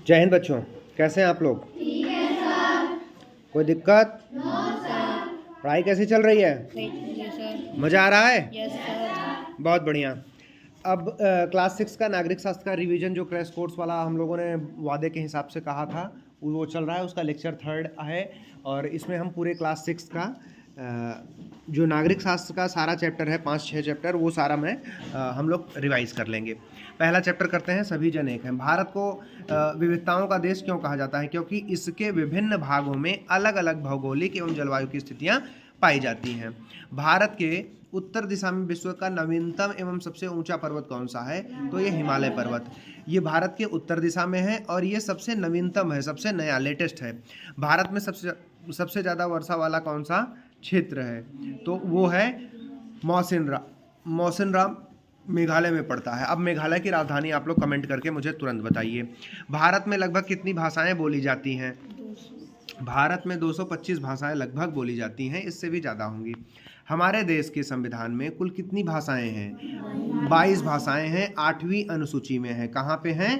जय हिंद बच्चों, कैसे हैं आप लोग? कोई दिक्कत? पढ़ाई कैसी चल रही है? मज़ा आ रहा है? Yes sir. बहुत बढ़िया। अब क्लास 6 का नागरिक शास्त्र का रिवीजन जो क्रैश कोर्स वाला हम लोगों ने वादे के हिसाब से कहा था वो चल रहा है। उसका लेक्चर 3 है और इसमें हम पूरे क्लास 6 का जो नागरिक शास्त्र का सारा चैप्टर है, 5-6 चैप्टर, वो सारा हम लोग रिवाइज कर लेंगे। पहला चैप्टर करते हैं, सभी जन एक हैं। भारत को विविधताओं का देश क्यों कहा जाता है? क्योंकि इसके विभिन्न भागों में अलग अलग भौगोलिक एवं जलवायु की स्थितियाँ पाई जाती हैं। भारत के उत्तर दिशा में विश्व का नवीनतम एवं सबसे ऊंचा पर्वत कौन सा है? तो ये हिमालय पर्वत। ये भारत के उत्तर दिशा में है और ये सबसे नवीनतम है, सबसे नया, लेटेस्ट है। भारत में सबसे ज़्यादा वर्षा वाला कौन सा क्षेत्र है? तो वो है मौसिनराम, मेघालय में पड़ता है। अब मेघालय की राजधानी आप लोग कमेंट करके मुझे तुरंत बताइए। भारत में लगभग कितनी भाषाएं बोली जाती हैं? भारत में 225 भाषाएं लगभग बोली जाती हैं, इससे भी ज़्यादा होंगी। हमारे देश के संविधान में कुल कितनी भाषाएं हैं? 22 भाषाएं हैं, 8वीं अनुसूची में है। कहाँ पे हैं?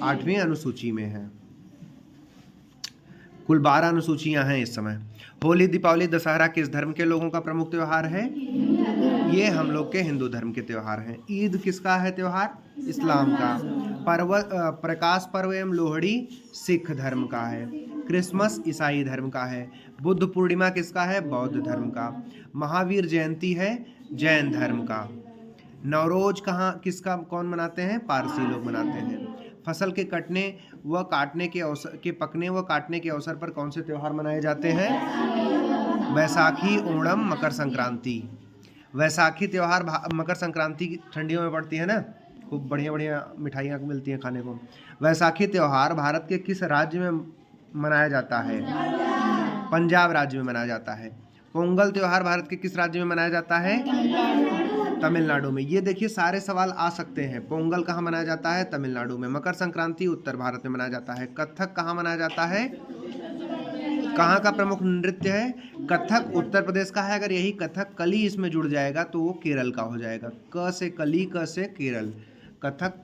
8वीं अनुसूची में है। कुल 12 अनुसूचियां हैं इस समय। होली, दीपावली, दशहरा किस धर्म के लोगों का प्रमुख त्यौहार है? ये हम लोग के हिंदू धर्म के त्यौहार हैं। ईद किसका है त्यौहार? इस्लाम का। प्रकाश पर्व एवं लोहड़ी सिख धर्म का है। क्रिसमस ईसाई धर्म का है। बुद्ध पूर्णिमा किसका है? बौद्ध धर्म का। महावीर जयंती है जैन धर्म का। नवरोज किसका कौन मनाते हैं? पारसी लोग मनाते हैं। फसल के कटने व काटने के अवसर के पकने व काटने के अवसर पर कौन से त्यौहार मनाए जाते हैं? वैसाखी, ओणम, मकर संक्रांति। वैसाखी त्यौहार मकर संक्रांति की ठंडियों में पड़ती है ना, खूब बढ़िया बढ़िया मिठाइयाँ मिलती हैं खाने को। वैसाखी त्यौहार भारत के किस राज्य में मनाया जाता है? पंजाब राज्य में मनाया जाता है। पोंगल त्यौहार भारत के किस राज्य में मनाया जाता है? तमिलनाडु में। ये देखिए सारे सवाल आ सकते हैं। पोंगल कहाँ मनाया जाता है? तमिलनाडु में। मकर संक्रांति उत्तर भारत में मनाया जाता है। कथक कहाँ मनाया जाता है? कहाँ का प्रमुख नृत्य है? कथक उत्तर प्रदेश का है। अगर यही कथक कली इसमें जुड़ जाएगा तो वो केरल का हो जाएगा। क से कली, क से केरल। कथक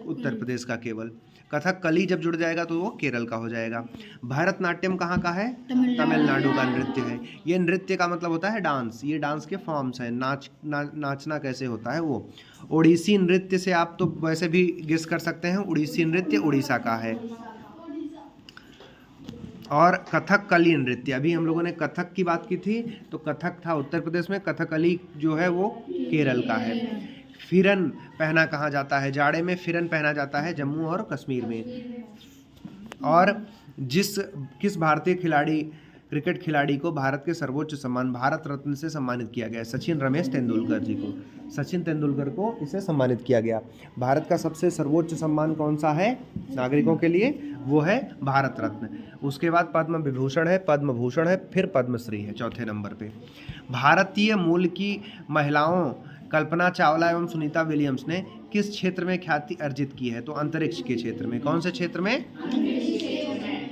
उत्तर प्रदेश का केवल। कथक कली जब जुड़ जाएगा तो वो केरल का हो जाएगा। भरतनाट्यम कहाँ का है? तमिलनाडु का नृत्य है। ये नृत्य का मतलब होता है डांस। ये डांस के फॉर्म्स हैं। नाचना कैसे होता है वो। ओडिसी नृत्य से आप तो वैसे भी गेस कर सकते हैं, ओडिसी नृत्य उड़ीसा का है। और कथकली नृत्य, अभी हम लोगों ने कथक की बात की थी तो कथक था उत्तर प्रदेश में, कथकली जो है वो केरल का है। फिरन पहना कहाँ जाता है? जाड़े में फिरन पहना जाता है जम्मू और कश्मीर में। और किस भारतीय क्रिकेट खिलाड़ी को भारत के सर्वोच्च सम्मान भारत रत्न से सम्मानित किया गया? सचिन रमेश तेंदुलकर जी को। सचिन तेंदुलकर को इसे सम्मानित किया गया। भारत का सबसे सर्वोच्च सम्मान कौन सा है नागरिकों के लिए? वो है भारत रत्न। उसके बाद पद्म विभूषण है, पद्म भूषण है, फिर पद्मश्री है चौथे नंबर पे। भारतीय मूल की महिलाओं कल्पना चावला एवं सुनीता विलियम्स ने किस क्षेत्र में ख्याति अर्जित की है? तो अंतरिक्ष के क्षेत्र में। कौन से क्षेत्र में?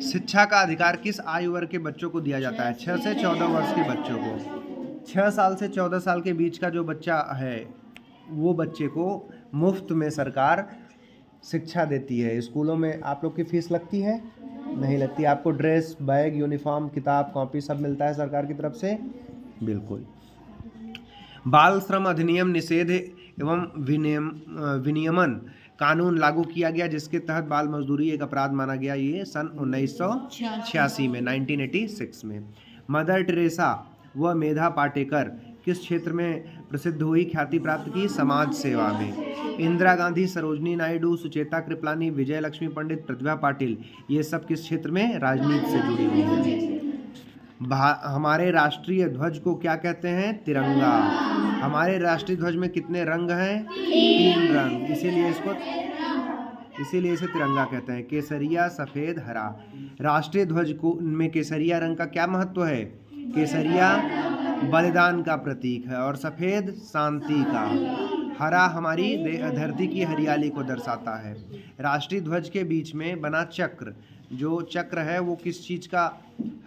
शिक्षा का अधिकार किस आयु वर्ग के बच्चों को दिया जाता है? 6 से 14 वर्ष के बच्चों को। 6 साल से 14 साल के बीच का जो बच्चा है वो बच्चे को मुफ्त में सरकार शिक्षा देती है। स्कूलों में आप लोग की फीस लगती है? नहीं लगती। आपको ड्रेस, बैग, यूनिफॉर्म, किताब, कॉपी सब मिलता है सरकार की तरफ से? बिल्कुल। बाल श्रम अधिनियम निषेध एवं विनियमन कानून लागू किया गया जिसके तहत बाल मजदूरी एक अपराध माना गया। ये सन 1986 में, 1986 में। मदर टेरेसा व मेधा पाटेकर किस क्षेत्र में प्रसिद्ध हुई, ख्याति प्राप्त की? समाज सेवा में। इंदिरा गांधी, सरोजनी नायडू, सुचेता कृपलानी, विजय लक्ष्मी पंडित, प्रतिभा पाटिल, ये सब किस क्षेत्र में? राजनीति से जुड़ी हुई हैं। हमारे राष्ट्रीय ध्वज को क्या कहते हैं? तिरंगा। हमारे राष्ट्रीय ध्वज में कितने रंग हैं? 3 रंग। इसीलिए इसे तिरंगा कहते हैं। केसरिया, सफ़ेद, हरा। राष्ट्रीय ध्वज में केसरिया रंग का क्या महत्व है? केसरिया बलिदान का प्रतीक है और सफ़ेद शांति का। हरा हमारी धरती की हरियाली को दर्शाता है। राष्ट्रीय ध्वज के बीच में बना चक्र, जो चक्र है वो किस चीज़ का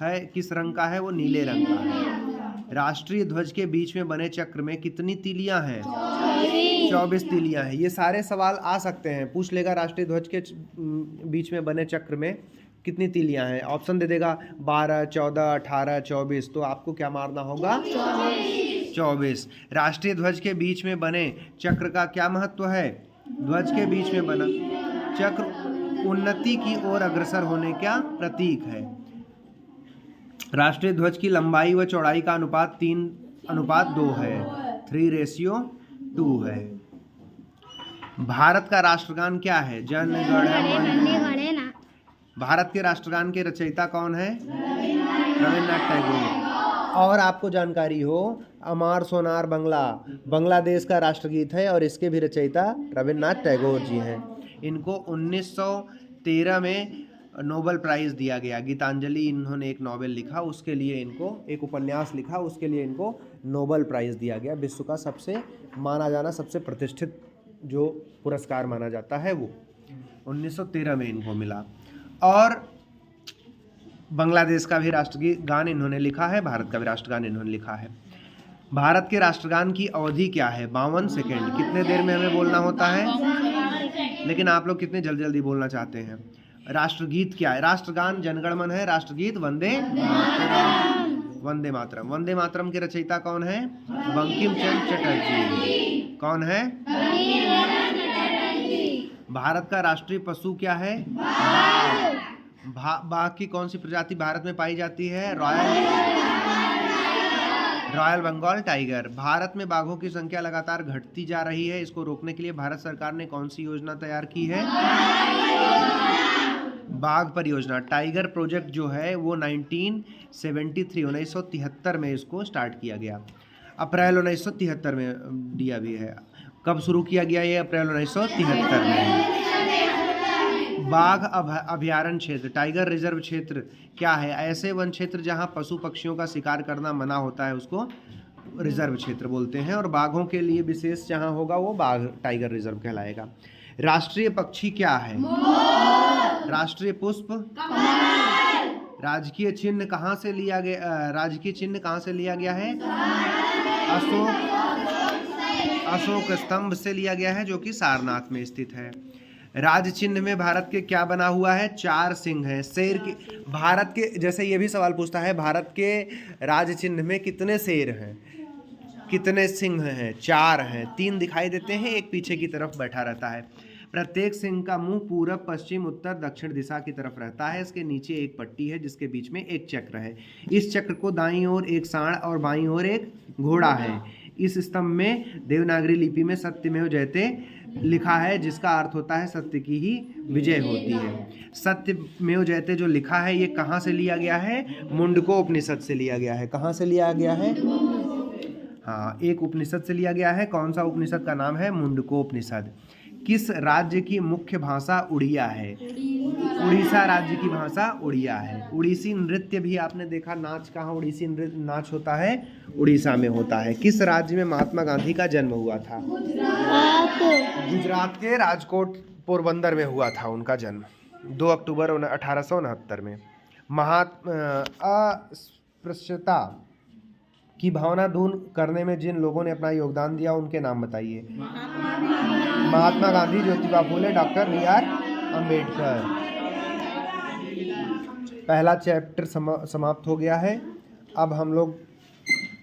है, किस रंग का है? वो नीले रंग का है। राष्ट्रीय ध्वज के बीच में बने चक्र में कितनी तीलियां हैं? 24 तीलियां हैं। ये सारे सवाल आ सकते हैं, पूछ लेगा राष्ट्रीय ध्वज के बीच में बने चक्र में कितनी तीलियां हैं। ऑप्शन दे देगा 12, 14, 18, 24, तो आपको क्या मारना होगा? 24। राष्ट्रीय ध्वज के बीच में बने चक्र का क्या महत्व है? ध्वज के बीच में बना चक्र उन्नति की ओर अग्रसर होने का प्रतीक है। राष्ट्रीय ध्वज की लंबाई व चौड़ाई का अनुपात 3:2 है, 3:2 है। भारत का राष्ट्रगान क्या है? जन गण मन। भारत के राष्ट्रगान के रचयिता कौन है? रविन्द्रनाथ टैगोर। और आपको जानकारी हो, अमार सोनार बंगला बांग्लादेश का राष्ट्रगीत है और इसके भी रचयिता रविन्द्रनाथ टैगोर जी हैं। इनको 1913 में नोबेल प्राइज़ दिया गया। गीतांजलि इन्होंने एक नॉवेल लिखा, उसके लिए इनको एक उपन्यास लिखा, उसके लिए इनको नोबेल प्राइज़ दिया गया। विश्व का सबसे माना जाना सबसे प्रतिष्ठित जो पुरस्कार माना जाता है वो 1913 में इनको मिला। और बांग्लादेश का भी राष्ट्रगान इन्होंने लिखा है, भारत का भी राष्ट्रगान इन्होंने लिखा है। भारत के राष्ट्रगान की अवधि क्या है? 52 सेकेंड। कितने देर में हमें बोलना होता है? लेकिन आप लोग कितने जल्दी जल्दी बोलना चाहते हैं। राष्ट्रगीत क्या है? राष्ट्रगान जनगण मन है, राष्ट्रगीत वंदे मातरम। वंदे मातरम। वंदे मातरम के रचयिता कौन है? बंकिम चंद्र चटर्जी। कौन है? भारत का राष्ट्रीय पशु क्या है? बाघ की कौन सी प्रजाति भारत में पाई जाती है? Royal Bengal tiger. भारत में बाघों की संख्या लगातार घटती जा रही है, इसको रोकने के लिए भारत सरकार ने कौन सी योजना तैयार की है? बाघ परियोजना। टाइगर प्रोजेक्ट जो है वो 1973 में इसको स्टार्ट किया गया। अप्रैल 1973 में दिया भी है। कब शुरू किया गया ये? अप्रैल 1973 में। बाघ अभयारण्य क्षेत्र, टाइगर रिजर्व क्षेत्र क्या है? ऐसे वन क्षेत्र जहां पशु पक्षियों का शिकार करना मना होता है उसको रिजर्व क्षेत्र बोलते हैं, और बाघों के लिए विशेष जहां होगा वो बाघ टाइगर रिजर्व कहलाएगा। राष्ट्रीय पक्षी क्या है? राष्ट्रीय पुष्प राजकीय चिन्ह कहाँ से लिया गया? राजकीय चिन्ह कहाँ से लिया गया है? अशोक स्तंभ से लिया गया है, जो कि सारनाथ में स्थित है। राज चिन्ह में भारत के क्या बना हुआ है? 4 सिंह हैं। शेर के भारत के, जैसे ये भी सवाल पूछता है, भारत के राज चिन्ह में कितने शेर हैं? कितने सिंह हैं? 4 हैं। 3 दिखाई देते हैं, एक पीछे की तरफ बैठा रहता है। प्रत्येक सिंह का मुंह पूरब, पश्चिम, उत्तर, दक्षिण दिशा की तरफ रहता है। इसके नीचे एक पट्टी है जिसके बीच में एक चक्र है। इस चक्र को दाईं ओर एक सांड और बाईं ओर एक घोड़ा है। इस स्तंभ में देवनागरी लिपि में सत्यमेव जयते लिखा है, जिसका अर्थ होता है सत्य की ही विजय होती है। सत्यमेव जयते जो लिखा है ये कहाँ से लिया गया है? मुंडको उपनिषद से लिया गया है। कहाँ से लिया गया है? हाँ, एक उपनिषद से लिया गया है। कौन सा उपनिषद का नाम है? मुंडको उपनिषद। किस राज्य की मुख्य भाषा उड़िया है? उड़ीसा राज्य की भाषा उड़िया है। उड़ीसी नृत्य भी आपने देखा, नाच कहाँ उड़ीसी नृत्य नाच होता है? उड़ीसा में होता है। किस राज्य में महात्मा गांधी का जन्म हुआ था? गुजरात के राजकोट पोरबंदर में हुआ था उनका जन्म, 2 अक्टूबर 1869 में। अस्पृश्यता की भावना दूर करने में जिन लोगों ने अपना योगदान दिया उनके नाम बताइए। Mahatma Gandhi, Jyotiba Phule, doctor B.R. अम्बेडकर। पहला चैप्टर समाप्त हो गया है। अब हम लोग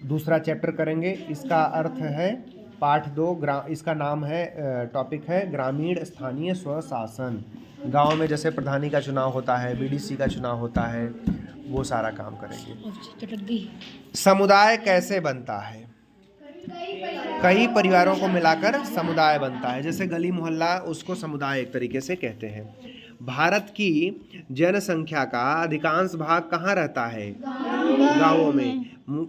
दूसरा चैप्टर करेंगे। इसका अर्थ है पाठ 2। इसका नाम है, टॉपिक है ग्रामीण स्थानीय स्वशासन। गांव में जैसे प्रधानी का चुनाव होता है, BDC का चुनाव होता है, वो सारा काम करेंगे। समुदाय कैसे बनता है? कई परिवारों को मिलाकर समुदाय बनता है। जैसे गली मोहल्ला, उसको समुदाय एक तरीके से कहते हैं। भारत की जनसंख्या का अधिकांश भाग कहाँ रहता है? गाँवों में।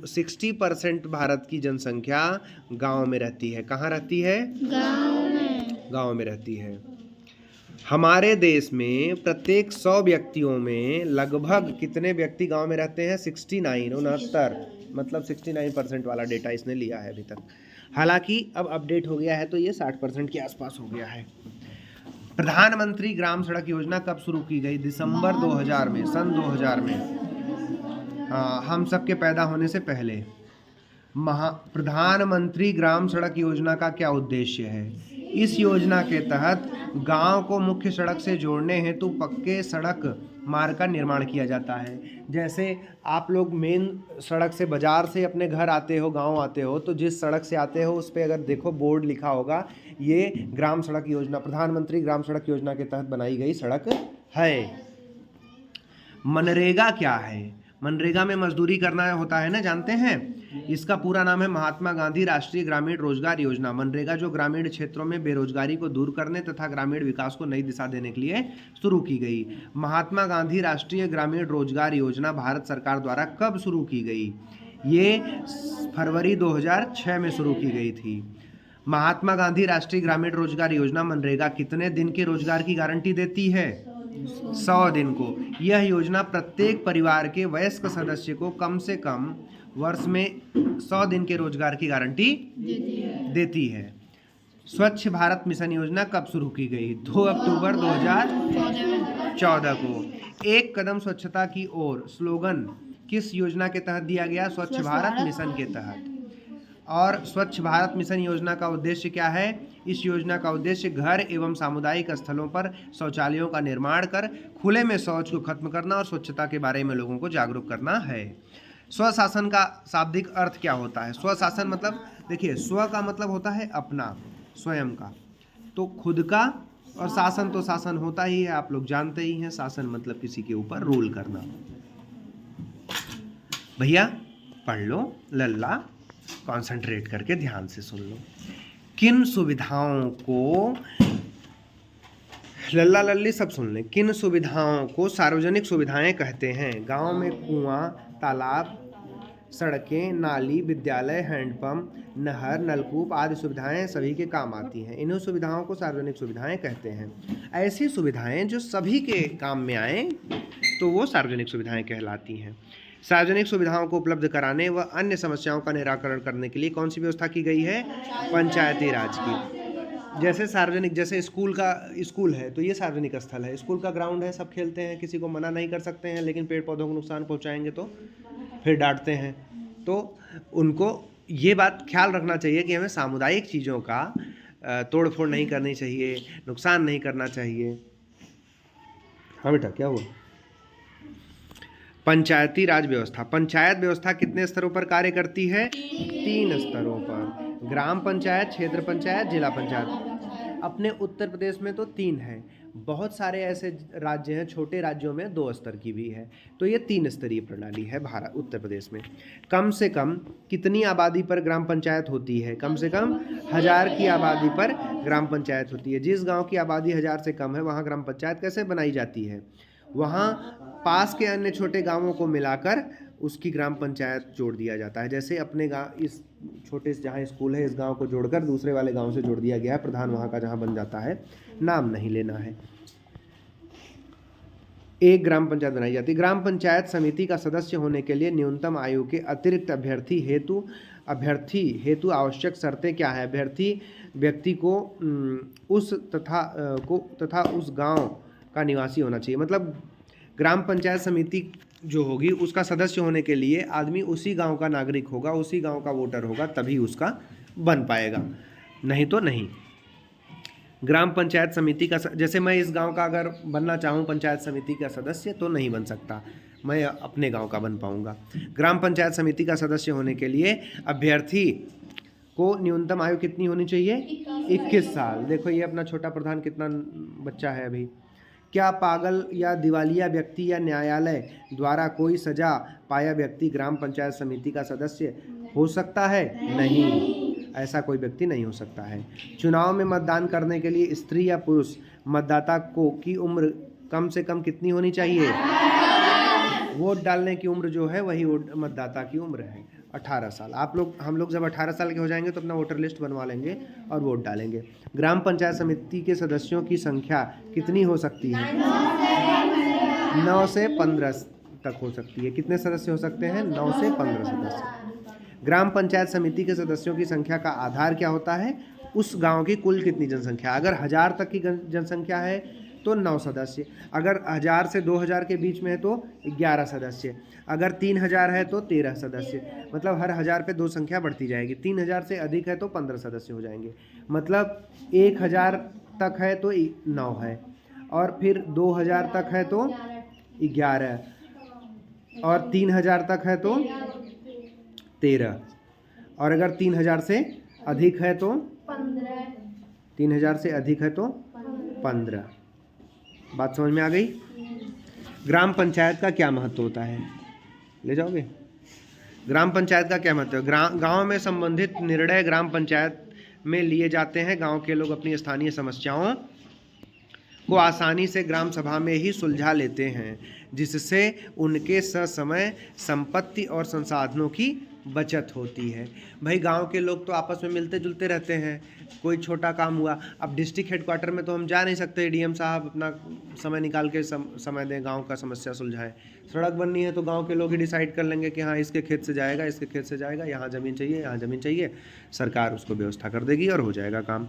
60% भारत की जनसंख्या गाँव में रहती है। कहाँ रहती है? गाँव में रहती है। हमारे देश में प्रत्येक 100 व्यक्तियों में लगभग कितने व्यक्ति गांव में रहते हैं? 69 मतलब 69% वाला डेटा इसने लिया है अभी तक। हालांकि अब अपडेट हो गया है तो ये 60% के आसपास हो गया है। प्रधानमंत्री ग्राम सड़क योजना कब शुरू की गई? दिसंबर 2000 में, सन 2000 में। हाँ, हम सबके पैदा होने से पहले। प्रधानमंत्री ग्राम सड़क योजना का क्या उद्देश्य है? इस योजना के तहत गांव को मुख्य सड़क से जोड़ने हेतु पक्के सड़क मार्ग का निर्माण किया जाता है। जैसे आप लोग मेन सड़क से बाजार से अपने घर आते हो, गांव आते हो, तो जिस सड़क से आते हो उस पे अगर देखो बोर्ड लिखा होगा, ये ग्राम सड़क योजना, प्रधानमंत्री ग्राम सड़क योजना के तहत बनाई गई सड़क है। मनरेगा क्या है? मनरेगा में मजदूरी करना होता है ना, जानते हैं? इसका पूरा नाम है महात्मा गांधी राष्ट्रीय ग्रामीण रोजगार योजना। मनरेगा जो ग्रामीण क्षेत्रों में बेरोजगारी को दूर करने तथा ग्रामीण विकास को नई दिशा देने के लिए शुरू की गई। महात्मा गांधी राष्ट्रीय ग्रामीण रोजगार योजना भारत सरकार द्वारा कब शुरू की गई? ये फरवरी 2006 में शुरू की गई थी। महात्मा गांधी राष्ट्रीय ग्रामीण रोजगार योजना मनरेगा कितने दिन के रोजगार की गारंटी देती है? 100 दिन को। यह योजना प्रत्येक परिवार के वयस्क सदस्य को कम से कम वर्ष में 100 दिन के रोजगार की गारंटी देती है। स्वच्छ भारत मिशन योजना कब शुरू की गई? 2 अक्टूबर 2014 को। एक कदम स्वच्छता की ओर स्लोगन किस योजना के तहत दिया गया? स्वच्छ भारत मिशन के तहत। और स्वच्छ भारत मिशन योजना का उद्देश्य क्या है? इस योजना का उद्देश्य घर एवं सामुदायिक स्थलों पर शौचालयों का निर्माण कर खुले में शौच को खत्म करना और स्वच्छता के बारे में लोगों को जागरूक करना है। स्वशासन का शाब्दिक अर्थ क्या होता है? स्वशासन मतलब, देखिए, स्व का मतलब होता है अपना, स्वयं का, तो खुद का, और शासन तो शासन होता ही है, आप लोग जानते ही हैं। शासन मतलब किसी के ऊपर रूल करना। भैया पढ़ लो, लल्ला, कंसंट्रेट करके ध्यान से सुन लो। किन सुविधाओं को, लल्ला लल्ली सब सुन लें, किन सुविधाओं को सार्वजनिक सुविधाएं कहते हैं? गांव में कुआं, तालाब, सड़कें, नाली, विद्यालय, हैंडपंप, नहर, नलकूप आदि सुविधाएं सभी के काम आती हैं। इन्हीं सुविधाओं को सार्वजनिक सुविधाएं कहते हैं। ऐसी सुविधाएं जो सभी के काम में आए तो वो सार्वजनिक सुविधाएं कहलाती हैं। सार्वजनिक सुविधाओं को उपलब्ध कराने व अन्य समस्याओं का निराकरण करने के लिए कौन सी व्यवस्था की गई है? पंचायती राज की। जैसे सार्वजनिक, जैसे स्कूल है तो ये सार्वजनिक स्थल है, स्कूल का ग्राउंड है, सब खेलते हैं, किसी को मना नहीं कर सकते हैं, लेकिन पेड़ पौधों को नुकसान पहुंचाएंगे तो फिर डांटते हैं। तो उनको ये बात ख्याल रखना चाहिए कि हमें सामुदायिक चीज़ों का तोड़ फोड़ नहीं करनी चाहिए, नुकसान नहीं करना चाहिए। हाँ बेटा, क्या हुआ? पंचायती राज व्यवस्था। पंचायत व्यवस्था कितने स्तरों पर कार्य करती है? 3 स्तरों पर। ग्राम पंचायत, क्षेत्र पंचायत, जिला पंचायत। अपने उत्तर प्रदेश में तो 3 है, बहुत सारे ऐसे राज्य हैं, छोटे राज्यों में 2 स्तर की भी है, तो ये 3 स्तरीय प्रणाली है भारत, उत्तर प्रदेश में। कम से कम कितनी आबादी पर ग्राम पंचायत होती है? कम से कम 1000 की आबादी पर ग्राम पंचायत होती है। जिस गांव की आबादी 1000 से कम है वहाँ ग्राम पंचायत कैसे बनाई जाती है? वहाँ पास के अन्य छोटे गांवों को मिलाकर उसकी ग्राम पंचायत जोड़ दिया जाता है। जैसे अपने गाँव, इस छोटे से जहाँ स्कूल है, इस गांव को जोड़कर दूसरे वाले गांव से जोड़ दिया गया है, प्रधान वहाँ का जहाँ बन जाता है, नाम नहीं लेना है। एक ग्राम पंचायत बनाई जाती है। ग्राम पंचायत समिति का सदस्य होने के लिए न्यूनतम आयु के अतिरिक्त अभ्यर्थी हेतु आवश्यक शर्तें क्या है? अभ्यर्थी व्यक्ति को तथा उस गांव का निवासी होना चाहिए। मतलब ग्राम पंचायत समिति जो होगी उसका सदस्य होने के लिए आदमी उसी गांव का नागरिक होगा, उसी गांव का वोटर होगा, तभी उसका बन पाएगा, नहीं तो नहीं। ग्राम पंचायत समिति का, जैसे मैं इस गांव का अगर बनना चाहूँ पंचायत समिति का सदस्य, तो नहीं बन सकता, मैं अपने गांव का बन पाऊंगा। ग्राम पंचायत समिति का सदस्य होने के लिए अभ्यर्थी को न्यूनतम आयु कितनी होनी चाहिए? 21 साल। देखो ये अपना छोटा प्रधान कितना बच्चा है अभी। क्या पागल या दिवालिया व्यक्ति या न्यायालय द्वारा कोई सजा पाया व्यक्ति ग्राम पंचायत समिति का सदस्य हो सकता है? नहीं, ऐसा कोई व्यक्ति नहीं हो सकता है। चुनाव में मतदान करने के लिए स्त्री या पुरुष मतदाता की उम्र कम से कम कितनी होनी चाहिए? वोट डालने की उम्र जो है वही मतदाता की उम्र है, 18 साल। हम लोग जब 18 साल के हो जाएंगे तो अपना वोटर लिस्ट बनवा लेंगे और वोट डालेंगे। ग्राम पंचायत समिति के सदस्यों की संख्या कितनी हो सकती है? 9 से 15 तक हो सकती है। कितने सदस्य हो सकते हैं? 9 से 15 सदस्य। ग्राम पंचायत समिति के सदस्यों की संख्या का आधार क्या होता है? उस गांव की कुल कितनी जनसंख्या। अगर 1000 तक की जनसंख्या है तो 9 सदस्य। अगर 1000 से 2000 के बीच में है तो 11 सदस्य। अगर 3000 है तो 13 सदस्य। मतलब हर 1000 पे 2 संख्या बढ़ती जाएगी। 3000 से अधिक है तो 15 सदस्य हो जाएंगे। मतलब 1000 तक है तो 9 है, और फिर 2000 तक है तो 11, और 3000 तक है तो 13, और अगर 3000 से अधिक है तो 3000 से अधिक है तो 15। बात समझ में आ गई? ग्राम पंचायत का क्या महत्व होता है? ले जाओगे? ग्राम पंचायत का क्या महत्व है? गांव में संबंधित निर्णय ग्राम पंचायत में लिए जाते हैं। गांव के लोग अपनी स्थानीय समस्याओं को आसानी से ग्राम सभा में ही सुलझा लेते हैं, जिससे उनके ससमय संपत्ति और संसाधनों की बचत होती है। भाई गांव के लोग तो आपस में मिलते जुलते रहते हैं। कोई छोटा काम हुआ, अब डिस्ट्रिक्ट हेडक्वार्टर में तो हम जा नहीं सकते, डीएम साहब अपना समय निकाल के समय दें, गांव का समस्या सुलझाएं। सड़क बननी है तो गांव के लोग ही डिसाइड कर लेंगे कि हाँ इसके खेत से जाएगा, इसके खेत से जाएगा, यहाँ ज़मीन चाहिए, यहाँ ज़मीन चाहिए, सरकार उसको व्यवस्था कर देगी और हो जाएगा काम।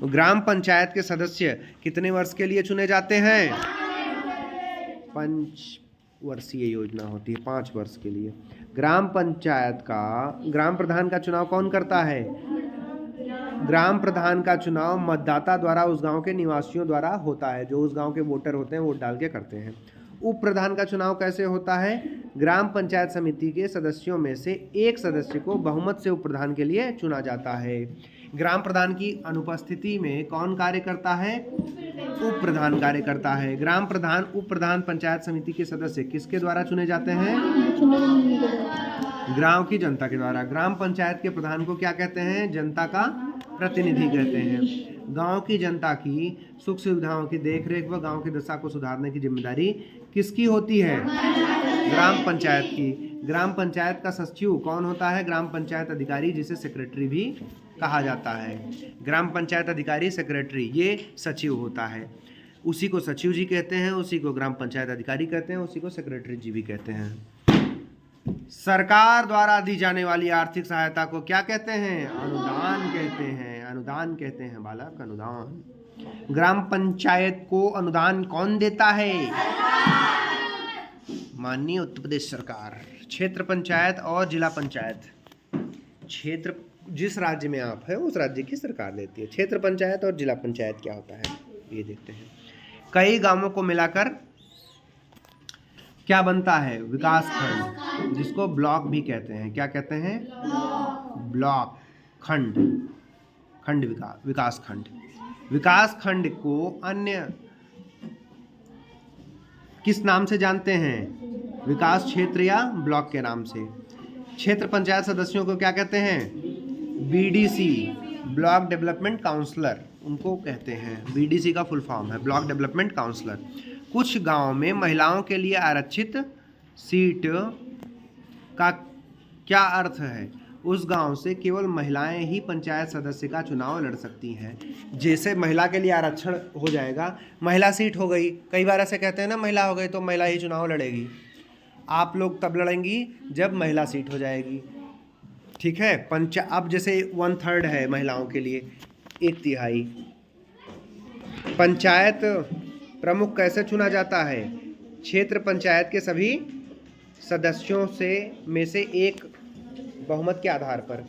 ग्राम पंचायत के सदस्य कितने वर्ष के लिए चुने जाते हैं? 5 वर्षीय योजना होती है, 5 वर्ष के लिए। ग्राम पंचायत का ग्राम प्रधान का चुनाव कौन करता है? ग्राम प्रधान का चुनाव मतदाता द्वारा उस गांव के निवासियों द्वारा होता है। जो उस गांव के वोटर होते हैं वोट डाल के करते हैं। उप प्रधान का चुनाव कैसे होता है? ग्राम पंचायत समिति के सदस्यों में से एक सदस्य को बहुमत से उप प्रधान के लिए चुना जाता है। ग्राम प्रधान की अनुपस्थिति में कौन कार्य करता है? उप प्रधान कार्य करता है। ग्राम प्रधान, उप प्रधान पंचायत समिति के सदस्य किसके द्वारा चुने जाते हैं? गांव की जनता के द्वारा। ग्राम पंचायत के प्रधान को क्या कहते हैं? जनता का प्रतिनिधि कहते हैं। गांव की जनता की सुख सुविधाओं की देखरेख व गांव की दशा को सुधारने की जिम्मेदारी किसकी होती है? ग्राम पंचायत की। ग्राम पंचायत का सचिव कौन होता है? ग्राम पंचायत अधिकारी, जिसे सेक्रेटरी भी कहा जाता है। ग्राम पंचायत अधिकारी, सेक्रेटरी, ये सचिव होता है। उसी को सचिव जी कहते हैं, उसी को ग्राम पंचायत अधिकारी कहते हैं, उसी को सेक्रेटरी जी भी कहते हैं। सरकार द्वारा दी जाने वाली आर्थिक सहायता को क्या कहते हैं? अनुदान कहते हैं। अनुदान कहते हैं बालक, अनुदान। ग्राम पंचायत को अनुदान कौन देता है? माननीय उत्तर प्रदेश सरकार। क्षेत्र पंचायत और जिला पंचायत। क्षेत्र, जिस राज्य में आप है उस राज्य की सरकार देती है। क्षेत्र पंचायत और जिला पंचायत क्या होता है ये देखते हैं। कई गांवों को मिलाकर क्या बनता है? विकास खंड, जिसको ब्लॉक भी कहते हैं। क्या कहते हैं? ब्लॉक, खंड, खंड विकास खंड। विकास खंड को अन्य किस नाम से जानते हैं? विकास क्षेत्र या ब्लॉक के नाम से। क्षेत्र पंचायत सदस्यों को क्या कहते हैं? बीडीसी, ब्लॉक डेवलपमेंट काउंसलर, उनको कहते हैं। बीडीसी का फुल फॉर्म है ब्लॉक डेवलपमेंट काउंसलर। कुछ गांव में महिलाओं के लिए आरक्षित सीट का क्या अर्थ है? उस गांव से केवल महिलाएं ही पंचायत सदस्य का चुनाव लड़ सकती हैं। जैसे महिला के लिए आरक्षण हो जाएगा, महिला सीट हो गई। कई बार ऐसे कहते हैं ना, महिला हो गई तो महिला ही चुनाव लड़ेगी। आप लोग तब लड़ेंगी जब महिला सीट हो जाएगी, ठीक है। अब जैसे 1/3 है महिलाओं के लिए, 1/3। पंचायत प्रमुख कैसे चुना जाता है? क्षेत्र पंचायत के सभी सदस्यों में से एक बहुमत के आधार पर।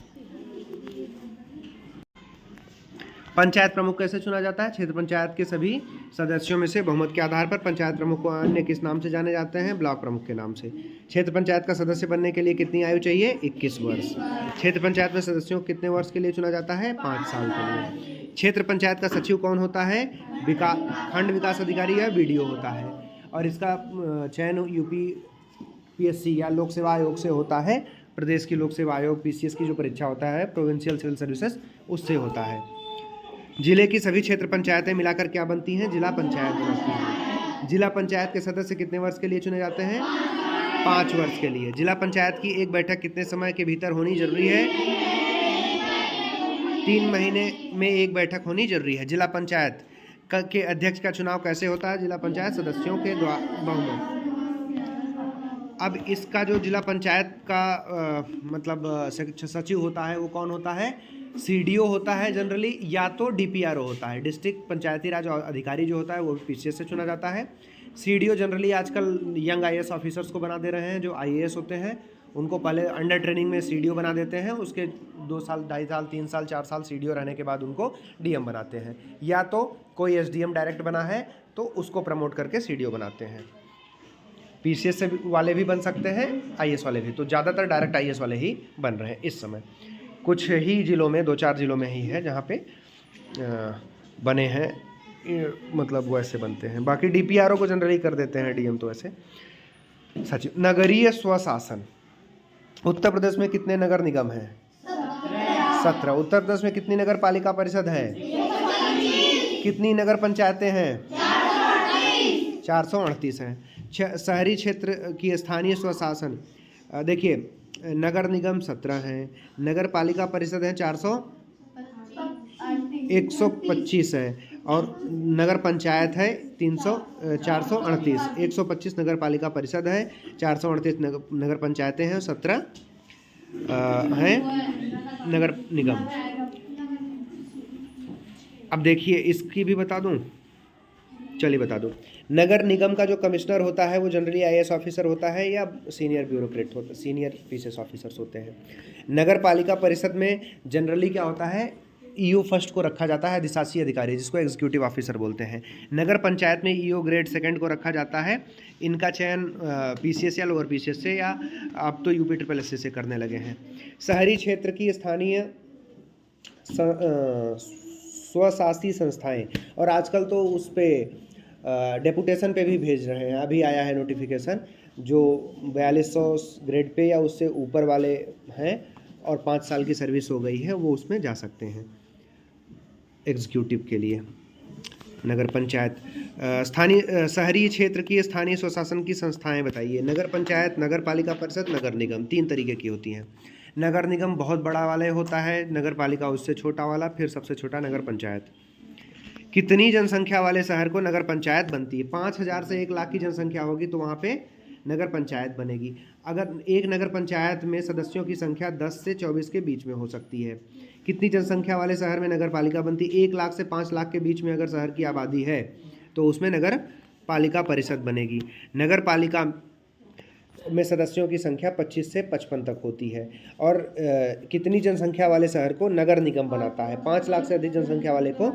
पंचायत प्रमुख कैसे चुना जाता है? क्षेत्र पंचायत के सभी सदस्यों में से बहुमत के आधार पर। पंचायत प्रमुख को अन्य किस नाम से जाने जाते हैं? ब्लॉक प्रमुख के नाम से। क्षेत्र पंचायत का सदस्य बनने के लिए कितनी आयु चाहिए? 21 वर्ष। क्षेत्र पंचायत में सदस्यों को कितने वर्ष के लिए चुना जाता है? 5 साल के लिए। क्षेत्र पंचायत का सचिव कौन होता है? खंड विकास अधिकारी या बीडीओ होता है। और इसका चयन यूपीपीएससी या लोक सेवा आयोग से होता है। प्रदेश की लोक सेवा आयोग पीसीएस की जो परीक्षा होता है, प्रोविंशियल सिविल सर्विसेज, उससे होता है। जिले की सभी क्षेत्र पंचायतें मिलाकर क्या बनती हैं? जिला पंचायत बनती हैं। जिला पंचायत के सदस्य कितने वर्ष के लिए चुने जाते हैं? 5 वर्ष के लिए। जिला पंचायत की एक बैठक कितने समय के भीतर होनी जरूरी है? 3 महीने में एक बैठक होनी जरूरी है। जिला पंचायत के अध्यक्ष का चुनाव कैसे होता है? जिला पंचायत सदस्यों के द्वारा बहुमत। अब इसका जो जिला पंचायत का सचिव होता है वो कौन होता है? सीडीओ होता है जनरली, या तो डीपीआरओ होता है, डिस्ट्रिक्ट पंचायती राज अधिकारी जो होता है वो पीसीएस से चुना जाता है। सीडीओ जनरली आजकल यंग आईएएस ऑफिसर्स को बना दे रहे हैं, जो आईएएस होते हैं उनको पहले अंडर ट्रेनिंग में सीडीओ बना देते हैं, उसके 2 साल 2.5 साल 3 साल 4 साल सीडीओ रहने के बाद उनको डीएम बनाते हैं, या तो कोई एसडीएम डायरेक्ट बना है तो उसको प्रमोट करके सीडीओ बनाते हैं। पीसीएस से वाले भी बन सकते हैं, आईएएस वाले भी, तो ज़्यादातर डायरेक्ट आईएएस वाले ही बन रहे हैं इस समय। कुछ ही ज़िलों में 2-4 ज़िलों में ही है जहाँ पे बने हैं, मतलब वैसे बनते हैं। बाकी डीपीआरओ को जनरली कर देते हैं डीएम तो वैसे। सचिव। नगरीय स्वशासन, उत्तर प्रदेश में कितने नगर निगम हैं? 17। उत्तर प्रदेश में कितनी नगर पालिका परिषद है? कितनी नगर पंचायतें हैं? 438 हैं। शहरी क्षेत्र की स्थानीय स्वशासन, देखिए नगर निगम 17 हैं, नगर पालिका परिषद है 125 है, और नगर पंचायत है 438। 125 नगर पालिका परिषद है, 438 नगर पंचायतें हैं, 17 हैं नगर निगम। अब देखिए इसकी भी बता दूं, चलिए बता दूं। नगर निगम का जो कमिश्नर होता है वो जनरली आईएएस ऑफिसर होता है या सीनियर ब्यूरोक्रेट होता है, सीनियर पीसीएस ऑफिसर्स होते हैं। नगर पालिका परिषद में जनरली क्या होता है, ईओ फर्स्ट को रखा जाता है, अधिशासी अधिकारी, जिसको एग्जीक्यूटिव ऑफिसर बोलते हैं। नगर पंचायत में ईओ ग्रेड सेकंड को रखा जाता है। इनका चयन पीसीएस या लोअर पीसीएस से, या आप तो यूपी ट्रिपल एससी से करने लगे हैं। शहरी क्षेत्र की स्थानीय स्वशासी संस्थाएं, और आजकल तो उस पर डेपुटेशन पे भी भेज रहे हैं। अभी आया है नोटिफिकेशन, जो 4200 ग्रेड पे या उससे ऊपर वाले हैं और 5 साल की सर्विस हो गई है, वो उसमें जा सकते हैं एग्जीक्यूटिव के लिए। नगर पंचायत, स्थानीय शहरी क्षेत्र की स्थानीय स्वशासन की संस्थाएं बताइए। नगर पंचायत, नगर पालिका परिषद, नगर निगम, 3 तरीके की होती हैं। नगर निगम बहुत बड़ा वाले होता है, नगर पालिका उससे छोटा वाला, फिर सबसे छोटा नगर पंचायत। कितनी जनसंख्या वाले शहर को नगर पंचायत बनती है? 5000 से 1 लाख की जनसंख्या होगी तो वहाँ पे नगर पंचायत बनेगी। अगर एक नगर पंचायत में सदस्यों की संख्या 10 से 24 के बीच में हो सकती है। कितनी जनसंख्या वाले शहर में नगर पालिका बनती है? 1 लाख से 5 लाख के बीच में अगर शहर की आबादी है तो उसमें नगर पालिका परिषद बनेगी। नगर पालिका में सदस्यों की संख्या 25 से 55 तक होती है। और कितनी जनसंख्या वाले शहर को नगर निगम बनाता है? 5 लाख से अधिक जनसंख्या वाले को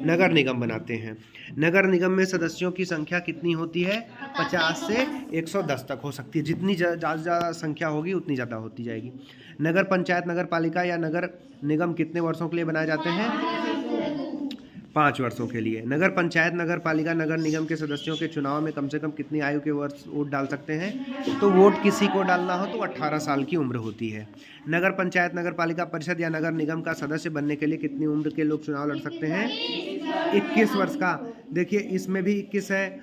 नगर निगम बनाते हैं। नगर निगम में सदस्यों की संख्या कितनी होती है? 50 से 110 तक हो सकती है। जितनी ज़्यादा संख्या होगी उतनी ज़्यादा होती जाएगी। नगर पंचायत, नगर पालिका या नगर निगम कितने वर्षों के लिए बनाए जाते हैं? 5 वर्षों के लिए। नगर पंचायत, नगर पालिका, नगर निगम के सदस्यों के चुनाव में कम से कम कितनी आयु के वर्ष वोट डाल सकते हैं? तो वोट किसी को डालना हो तो 18 साल की उम्र होती है। नगर पंचायत, नगर पालिका परिषद या नगर निगम का सदस्य बनने के लिए कितनी उम्र के लोग चुनाव लड़ सकते हैं? 21 वर्ष का। देखिए इसमें भी 21 है,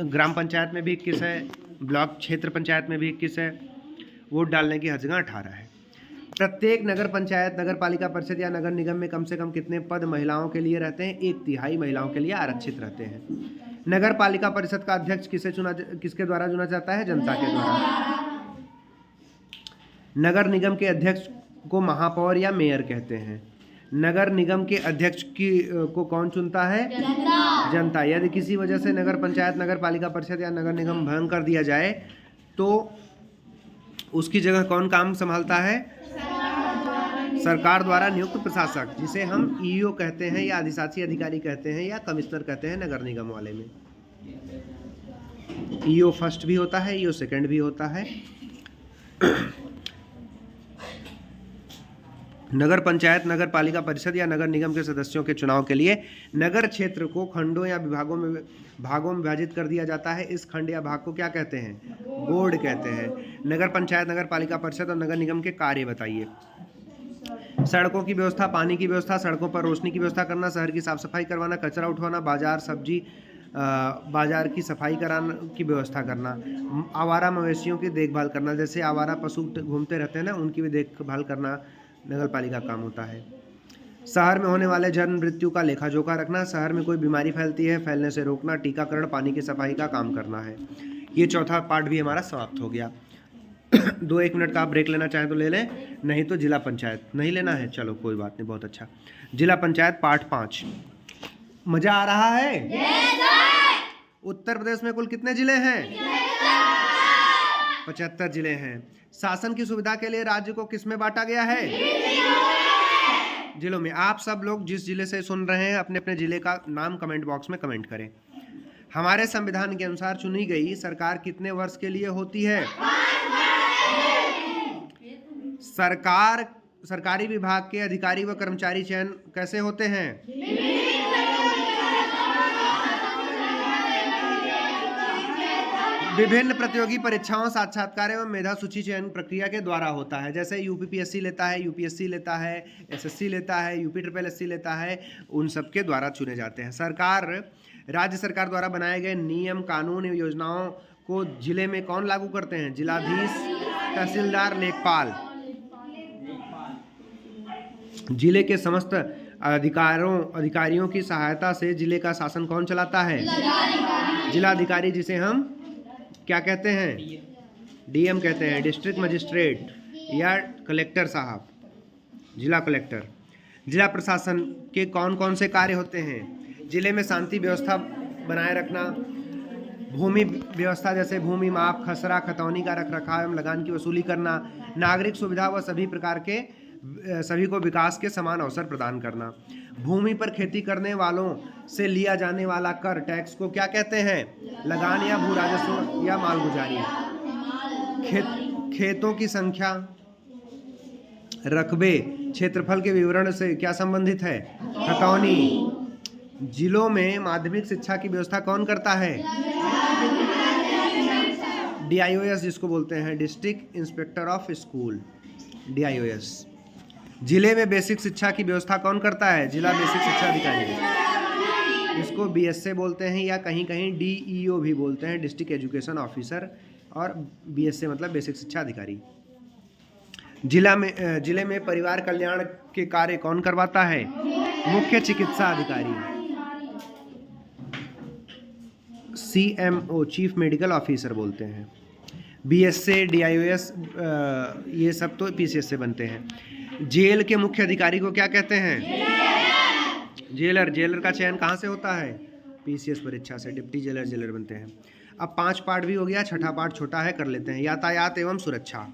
ग्राम पंचायत में भी 21 है, ब्लॉक क्षेत्र पंचायत में भी 21 है। वोट डालने की हद जगह 18 है। प्रत्येक नगर पंचायत, नगर पालिका परिषद या नगर निगम में कम से कम कितने पद महिलाओं के लिए रहते हैं? 1/3 महिलाओं के लिए आरक्षित रहते हैं। नगर पालिका परिषद का अध्यक्ष किसके द्वारा चुना जाता है? जनता के द्वारा। नगर निगम के अध्यक्ष को महापौर या मेयर कहते हैं। नगर निगम के अध्यक्ष को कौन चुनता है? जनता। यदि किसी वजह से नगर पंचायत, नगर पालिका परिषद या नगर निगम भंग कर दिया जाए तो उसकी जगह कौन काम संभालता है? सरकार द्वारा नियुक्त प्रशासक, जिसे हम ईओ कहते हैं या अधिशासी अधिकारी कहते हैं या कमिश्नर कहते हैं। नगर निगम वाले में ईओ फर्स्ट भी होता है, ईओ सेकंड भी होता है। नगर पंचायत, नगर पालिका परिषद या नगर निगम के सदस्यों के चुनाव के लिए नगर क्षेत्र को खंडों या भागों में विभाजित कर दिया जाता है। इस खंड या भाग को क्या कहते हैं? बोर्ड कहते हैं। नगर पंचायत, नगर पालिका परिषद और नगर निगम के कार्य बताइए। सड़कों की व्यवस्था, पानी की व्यवस्था, सड़कों पर रोशनी की व्यवस्था करना, शहर की साफ सफाई करवाना, कचरा उठवाना, बाजार की सफाई कराना की व्यवस्था करना, आवारा मवेशियों की देखभाल करना, जैसे आवारा पशु घूमते रहते हैं ना, उनकी भी देखभाल करना नगर पालिका काम होता है। शहर में होने वाले जन्म मृत्यु का लेखा जोखा रखना, शहर में कोई बीमारी फैलती है फैलने से रोकना, टीकाकरण, पानी की सफाई का काम करना है। ये चौथा पार्ट भी हमारा समाप्त हो गया। 2-1 मिनट का आप ब्रेक लेना चाहें तो ले लें, नहीं तो जिला पंचायत नहीं लेना है, चलो कोई बात नहीं, बहुत अच्छा। जिला पंचायत पार्ट 5। मजा आ रहा है? उत्तर प्रदेश में कुल कितने जिले हैं? 75 जिले हैं। शासन की सुविधा के लिए राज्य को किस में बांटा गया है? जिलों में। आप सब लोग जिस जिले से सुन रहे हैं अपने अपने जिले का नाम कमेंट बॉक्स में कमेंट करें। हमारे संविधान के अनुसार चुनी गई सरकार कितने वर्ष के लिए होती है? सरकारी विभाग के अधिकारी व कर्मचारी चयन कैसे होते हैं? विभिन्न प्रतियोगी परीक्षाओं, साक्षात्कार एवं मेधा सूची चयन प्रक्रिया के द्वारा होता है। जैसे यूपीपीएससी लेता है, यूपीएससी लेता है, एसएससी लेता है, यूपीएससी लेता है, उन सब के द्वारा चुने जाते हैं। राज्य सरकार द्वारा बनाए गए नियम, कानून एवं योजनाओं को जिले में कौन लागू करते हैं? जिलाधीश, तहसीलदार, लेखपाल। जिले के समस्त अधिकारियों की सहायता से जिले का शासन कौन चलाता है? जिलाधिकारी, जिसे हम क्या कहते हैं? डीएम कहते हैं, डिस्ट्रिक्ट मजिस्ट्रेट या कलेक्टर साहब, जिला कलेक्टर। जिला प्रशासन के कौन कौन से कार्य होते हैं? जिले में शांति व्यवस्था बनाए रखना, भूमि व्यवस्था जैसे भूमि माप, खसरा, खतौनी का रखरखाव एवं लगान की वसूली करना, नागरिक सुविधा व सभी को विकास के समान अवसर प्रदान करना। भूमि पर खेती करने वालों से लिया जाने वाला कर, टैक्स को क्या कहते हैं? लगान या भू राजस्व या मालगुजारी। खेतों की संख्या, रकबे, क्षेत्रफल के विवरण से क्या संबंधित है? खतौनी। जिलों में माध्यमिक शिक्षा की व्यवस्था कौन करता है? DIOS, जिसको बोलते हैं district inspector of school, DIOS। जिले में बेसिक शिक्षा की व्यवस्था कौन करता है? जिला बेसिक शिक्षा अधिकारी, इसको BSA बोलते हैं या कहीं कहीं DEO भी बोलते हैं, डिस्ट्रिक्ट एजुकेशन ऑफिसर, और BSA मतलब बेसिक शिक्षा अधिकारी। जिले में परिवार कल्याण के कार्य कौन करवाता है? मुख्य चिकित्सा अधिकारी, CMO, चीफ मेडिकल ऑफिसर बोलते हैं। BSA, DIOS, ये सब तो PCS से बनते हैं। जेल के मुख्य अधिकारी को क्या कहते हैं? जेलर। जेलर का चयन कहाँ से होता है? PCS परीक्षा से। डिप्टी जेलर बनते हैं। अब 5 पार्ट भी हो गया, छठा पार्ट छोटा है, कर लेते हैं। यातायात एवं सुरक्षा।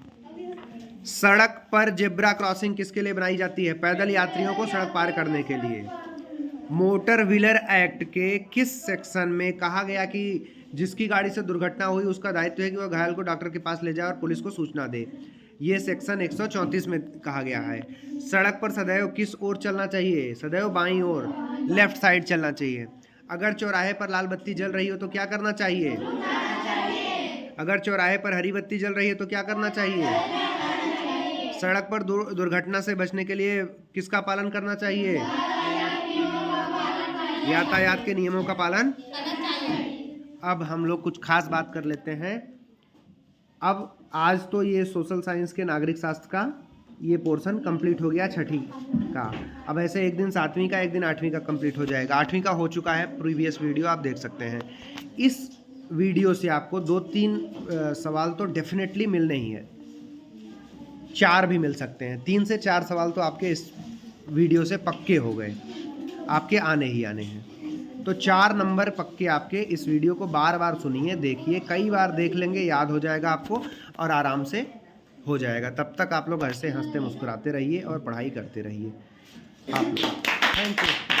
सड़क पर जेब्रा क्रॉसिंग किसके लिए बनाई जाती है? पैदल यात्रियों को सड़क पार करने के लिए। मोटर व्हीलर एक्ट के किस सेक्शन में कहा गया कि जिसकी गाड़ी से दुर्घटना हुई उसका दायित्व है कि वह घायल को डॉक्टर के पास ले जाए और पुलिस को सूचना दे? ये सेक्शन 134 में कहा गया है। सड़क पर सदैव किस ओर चलना चाहिए? सदैव बाईं ओर, लेफ्ट साइड चलना चाहिए। अगर चौराहे पर लाल बत्ती जल रही हो तो क्या करना चाहिए? अगर चौराहे पर हरी बत्ती जल रही है तो क्या करना चाहिए? सड़क पर दुर्घटना से बचने के लिए किसका पालन करना चाहिए? यातायात के नियमों का पालन। अब हम लोग कुछ खास बात कर लेते हैं। अब आज तो ये सोशल साइंस के नागरिक शास्त्र का ये पोर्शन कंप्लीट हो गया, छठी का। अब ऐसे एक दिन 7वीं का, एक दिन 8वीं का कंप्लीट हो जाएगा। 8वीं का हो चुका है, प्रीवियस वीडियो आप देख सकते हैं। इस वीडियो से आपको 2-3 सवाल तो डेफिनेटली मिलने ही है, 4 भी मिल सकते हैं। 3 से 4 सवाल तो आपके इस वीडियो से पक्के हो गए, आपके आने ही आने हैं। तो 4 नंबर पक्के आपके। इस वीडियो को बार बार सुनिए, देखिए, कई बार देख लेंगे, याद हो जाएगा आपको और आराम से हो जाएगा। तब तक आप लोग ऐसे हंसते मुस्कुराते रहिए और पढ़ाई करते रहिए। आप लोग थैंक यू।